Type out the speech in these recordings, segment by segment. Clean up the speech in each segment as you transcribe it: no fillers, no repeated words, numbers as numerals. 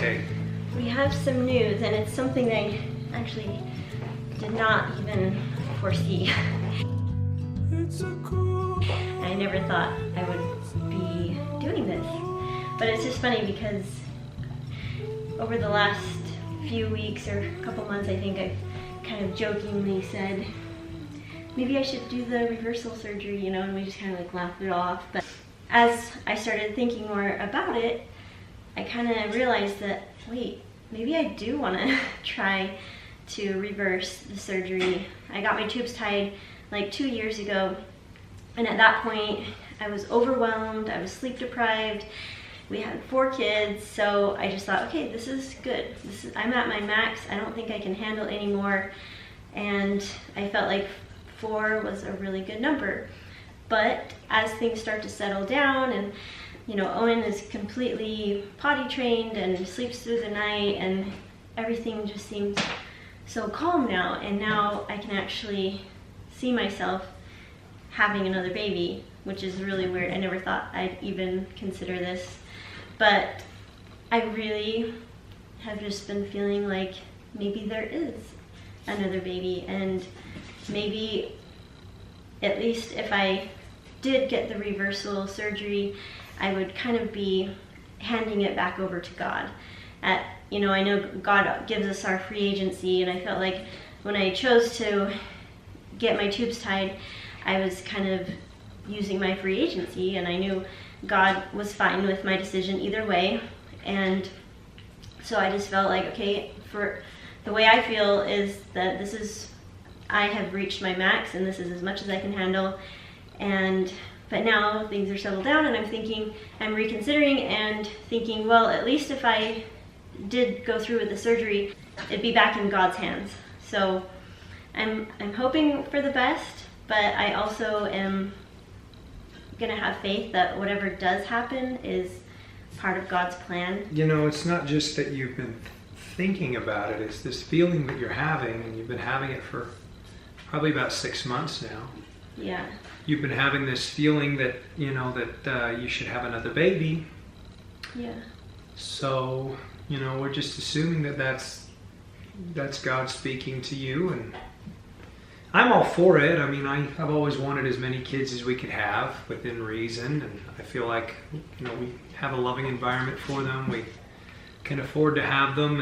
okay. We have some news, and it's something I actually did not even foresee. I never thought I would be doing this. But it's just funny because over the last few weeks or a couple months, I think I've kind of jokingly said, maybe I should do the reversal surgery, you know, and we just kind of like laughed it off. But as I started thinking more about it, I kind of realized that, wait, maybe I do want to try to reverse the surgery. I got my tubes tied like 2 years ago, and at that point I was overwhelmed, I was sleep deprived, we had 4 kids, so I just thought, okay, this is good. I'm at my max, I don't think I can handle anymore, and I felt like 4 was a really good number. But as things start to settle down, and you know, Owen is completely potty trained and sleeps through the night, and everything just seems so calm now, and now I can actually see myself having another baby, which is really weird. I never thought I'd even consider this, but I really have just been feeling like maybe there is another baby, and maybe at least if I did get the reversal surgery, I would kind of be handing it back over to God. You know, I know God gives us our free agency, and I felt like when I chose to get my tubes tied, I was kind of using my free agency, and I knew God was fine with my decision either way. And so I just felt like, okay, for the way I feel is that I have reached my max, and this is as much as I can handle. But now things are settled down, and I'm reconsidering and thinking, well, at least if I did go through with the surgery, it'd be back in God's hands. So I'm hoping for the best, but I also am gonna have faith that whatever does happen is part of God's plan. You know, it's not just that you've been thinking about it, it's this feeling that you're having, and you've been having it for probably about 6 months now. Yeah. You've been having this feeling that, you know, that you should have another baby. Yeah. So, you know, we're just assuming that that's God speaking to you, and I'm all for it. I mean, I've always wanted as many kids as we could have within reason, and I feel like, you know, we have a loving environment for them. We can afford to have them,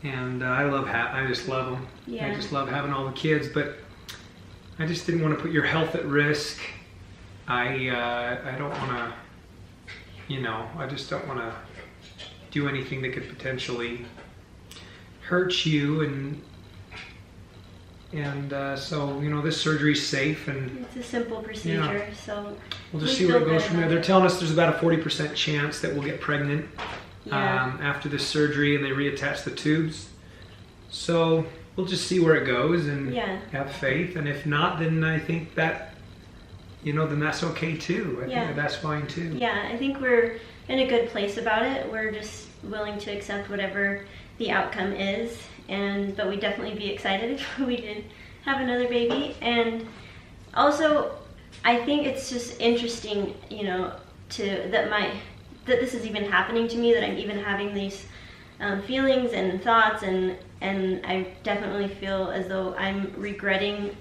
and I just love them. Yeah. I just love having all the kids, but I just didn't want to put your health at risk. I don't want to, you know, I just don't want to do anything that could potentially hurt you, and so, you know, this surgery's safe, and it's a simple procedure, yeah. So we'll just see where it goes from there. They're telling us there's about a 40% chance that we'll get pregnant, yeah, after this surgery, and they reattach the tubes. So we'll just see where it goes, and yeah, have faith. And if not, then I think that, you know, then that's okay too. I think that's fine too. Yeah, I think we're in a good place about it. We're just willing to accept whatever the outcome is, but we'd definitely be excited if we did have another baby. And also, I think it's just interesting, you know, that this is even happening to me, that I'm even having these feelings and thoughts, and I definitely feel as though I'm regretting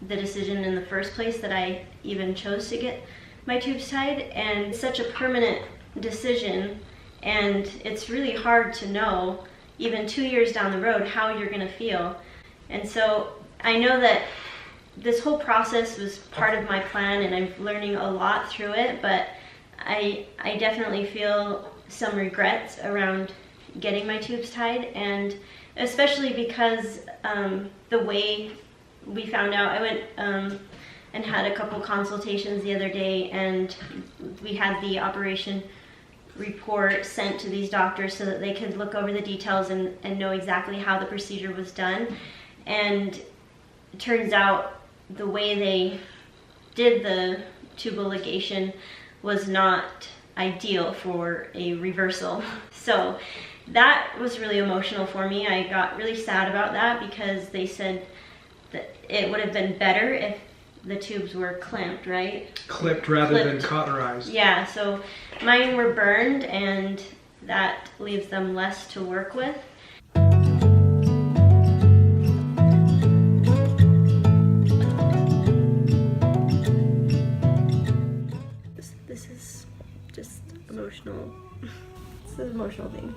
the decision in the first place that I even chose to get my tubes tied. And it's such a permanent decision, and it's really hard to know, even 2 years down the road, how you're gonna feel. And so I know that this whole process was part of my plan, and I'm learning a lot through it, but I definitely feel some regrets around getting my tubes tied, and especially because the way we found out, I went and had a couple consultations the other day, and we had the operation report sent to these doctors so that they could look over the details and know exactly how the procedure was done. And it turns out the way they did the tubal ligation was not ideal for a reversal. So that was really emotional for me. I got really sad about that, because they said that it would have been better if the tubes were clamped, right? Clipped rather than cauterized. Yeah, so mine were burned, and that leaves them less to work with. This is just emotional. It's an emotional thing.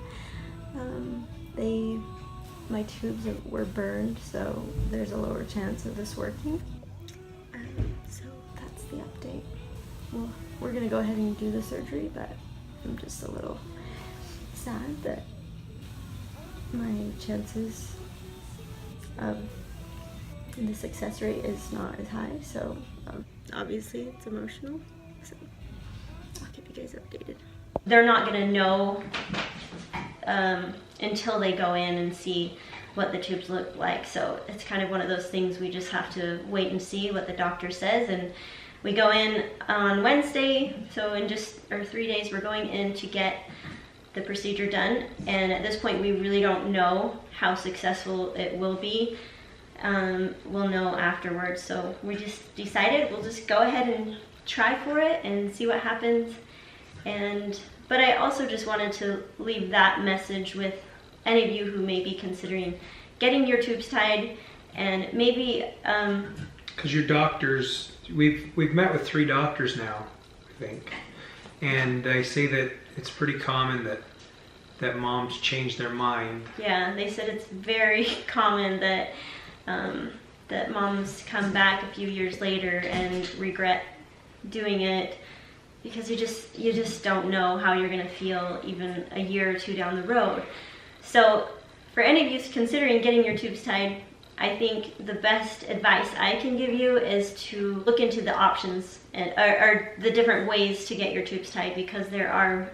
My tubes were burned, so there's a lower chance of this working. So that's the update. Well, we're gonna go ahead and do the surgery, but I'm just a little sad that my chances of the success rate is not as high. So obviously it's emotional. So I'll keep you guys updated. They're not gonna know until they go in and see what the tubes look like. So it's kind of one of those things we just have to wait and see what the doctor says. And we go in on Wednesday, so in just 3 days we're going in to get the procedure done. And at this point we really don't know how successful it will be. We'll know afterwards. So we just decided we'll just go ahead and try for it and see what happens. But I also just wanted to leave that message with any of you who may be considering getting your tubes tied, and maybe because your doctors, we've met with 3 doctors now, I think, and they say that it's pretty common that moms change their mind. Yeah, they said it's very common that that moms come back a few years later and regret doing it, because you just don't know how you're gonna feel even a year or 2 down the road. So for any of you considering getting your tubes tied, I think the best advice I can give you is to look into the options or the different ways to get your tubes tied, because there are,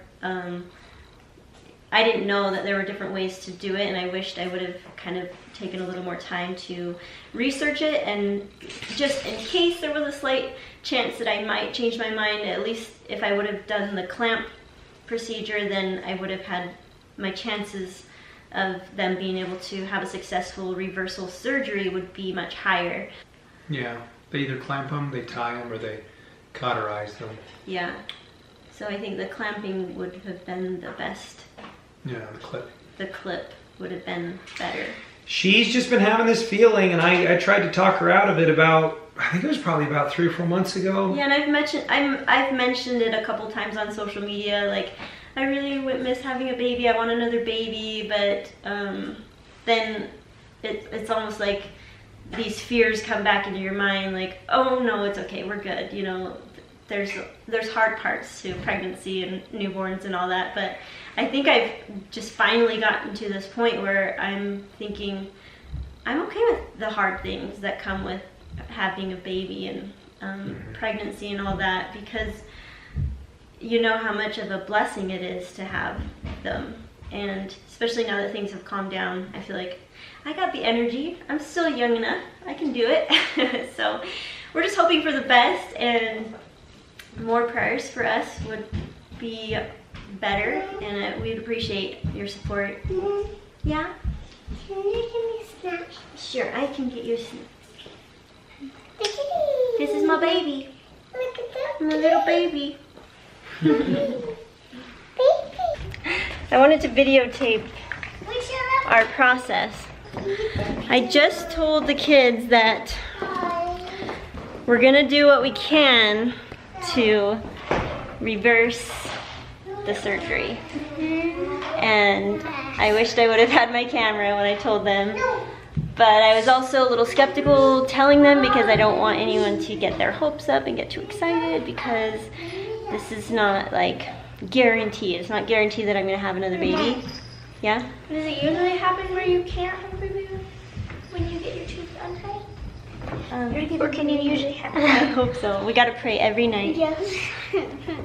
I didn't know that there were different ways to do it, and I wished I would have kind of taken a little more time to research it. And just in case there was a slight chance that I might change my mind, at least if I would have done the clamp procedure, then I would have had my chances of them being able to have a successful reversal surgery would be much higher. Yeah, they either clamp them, they tie them, or they cauterize them. Yeah, so I think the clamping would have been the best. Yeah, the clip. The clip would have been better. She's just been having this feeling, and I tried to talk her out of it about, I think it was probably about 3 or 4 months ago. Yeah, and I've mentioned it a couple times on social media, like, I really would miss having a baby, I want another baby, but then it's almost like these fears come back into your mind, like, oh no, it's okay, we're good, you know, there's hard parts to pregnancy and newborns and all that, but I think I've just finally gotten to this point where I'm thinking I'm okay with the hard things that come with having a baby and pregnancy and all that, because you know how much of a blessing it is to have them. And especially now that things have calmed down, I feel like I got the energy. I'm still young enough. I can do it. So we're just hoping for the best, and more prayers for us would be better, and we'd appreciate your support. Yeah? Can you give me snacks? Sure, I can get you a snack. This is my baby. Look at that. My little baby. Baby. I wanted to videotape our process. I just told the kids that we're gonna do what we can to reverse the surgery. And I wished I would have had my camera when I told them, but I was also a little skeptical telling them, because I don't want anyone to get their hopes up and get too excited, because this is not like guaranteed. It's not guaranteed that I'm gonna have another baby. Yeah? Does it usually happen where you can't have a baby when you get your tubes untied? Or can you usually have a I hope so. We gotta pray every night Yes.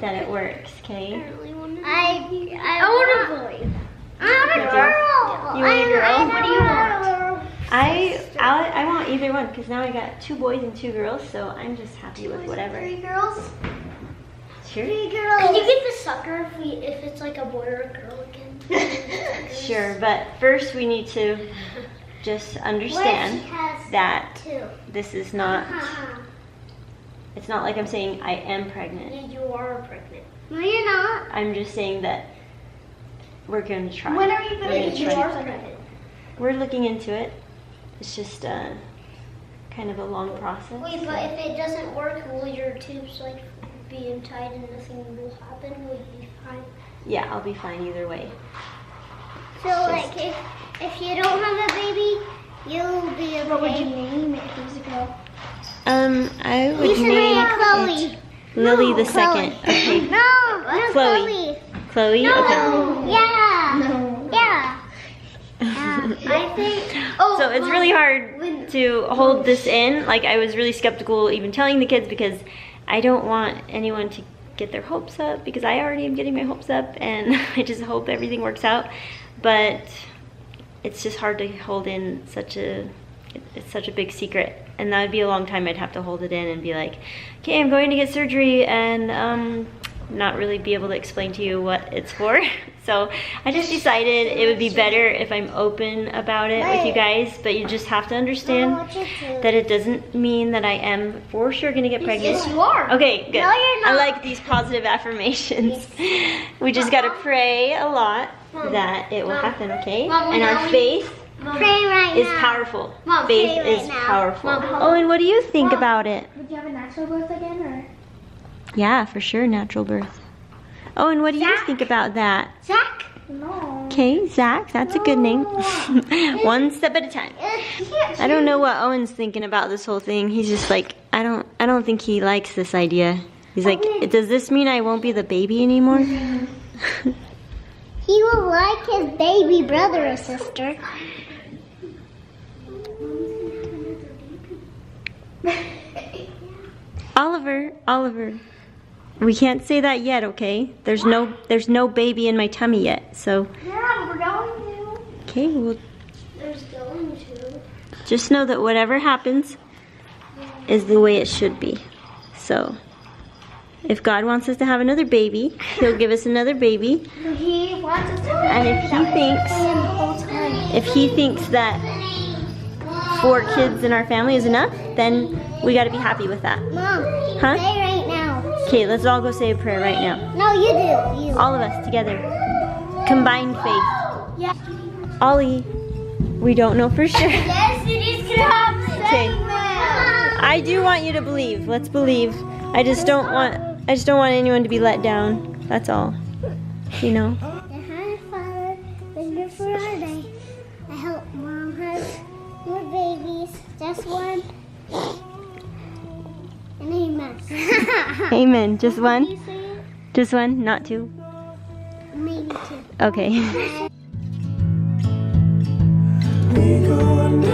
that it works, okay? I want a boy. I want a girl. You want a girl? What do you want? I want either one, because now I got 2 boys and 2 girls, so I'm just happy with whatever. 3 girls? Sure. 3 girls. Can you get the sucker if it's like a boy or a girl again? Sure, but first we need to just understand that this is not, it's not like I'm saying I am pregnant. Yeah, you are pregnant. No, you're not. I'm just saying that we're going to try. When are you We're going gonna to try. We're looking into it. It's just kind of a long process. Wait, but if it doesn't work, will your tubes like be untied and nothing will happen? Will you be fine? Yeah, I'll be fine either way. So like if you don't have a baby, you'll be okay. What would you name it? Who's it go? I would Lisa name Maria Chloe. it Lily the Chloe. second. Okay. No, Chloe. Chloe? No. Okay. Yeah. No. Yeah. I think. Oh, So it's really hard to hold this in. Like, I was really skeptical even telling the kids because I don't want anyone to get their hopes up, because I already am getting my hopes up, and I just hope everything works out. But it's just hard to hold in it's such a big secret, and that would be a long time. I'd have to hold it in and be like, okay, I'm going to get surgery, and not really be able to explain to you what it's for. So I just decided it would be better if I'm open about it with you guys, but you just have to understand that it doesn't mean that I am for sure gonna get pregnant. Yes, you are. Okay, good. No, you're not. I like these positive affirmations. We just gotta pray a lot that it will happen, okay? Mom, And our faith Pray right is now. powerful. Mom, Faith pray right is now. powerful. Mom, Oh, and what do you think about it? Would you have a natural birth again, or? Yeah, for sure, natural birth. Oh, and what do you Zach? think about that? Zach? No. Okay, Zach, that's a good name. One step at a time. I don't know what Owen's thinking about this whole thing. He's just like, I don't think he likes this idea. He's like, does this mean I won't be the baby anymore? He will like his baby brother or sister. Oliver, we can't say that yet, okay? There's no baby in my tummy yet, so. Yeah, we're going to. Okay, well, There's going to. just know that whatever happens is the way it should be. So, if God wants us to have another baby, He'll give us another baby. He wants us to. And if he thinks that 4 kids in our family is enough, then we got to be happy with that. Mom, Huh? say right now. Okay, let's all go say a prayer right now. No, you do. You. All of us together. Combined faith. Yeah. Ollie, we don't know for sure. Yes, you just stop Okay. I do want you to believe. Let's believe. I just don't want anyone to be let down. That's all. You know. Father, thank you for our day. I hope Mom has more babies. Just one. And amen. Amen. Just You one? say it? Just one, not 2. Maybe two. Okay. We go under